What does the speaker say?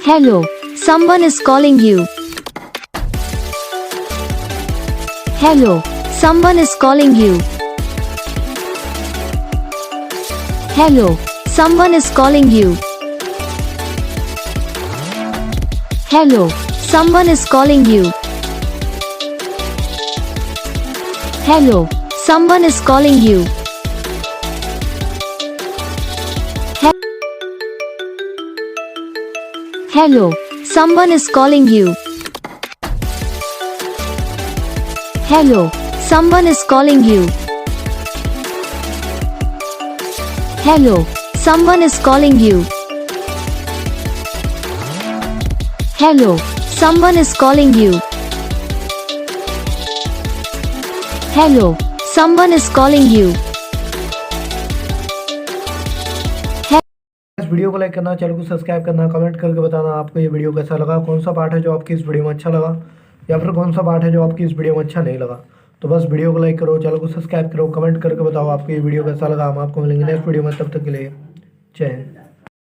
Hello, someone is calling you. Hello, someone is calling you. Hello, someone is calling you. Hello, someone is calling you. Hello, someone is calling you. Hello, someone is calling you. Hello, someone is calling you. Hello, someone is calling you. Hello, someone is calling you. Hello, someone is calling you. इस video को like करना, channel को subscribe करना, comment करके बताना आपको ये video कैसा लगा, कौन सा पार्ट है जो आपकी इस वीडियो में अच्छा लगा या फिर कौन सा पार्ट है जो आपकी इस वीडियो में अच्छा नहीं लगा। तो बस वीडियो को लाइक करो, चैनल को सब्सक्राइब करो, कमेंट करके बताओ आपको ये वीडियो कैसा लगा। हम आपको मिलेंगे नेक्स्ट वीडियो में, तब तक के लिए जय हिंद।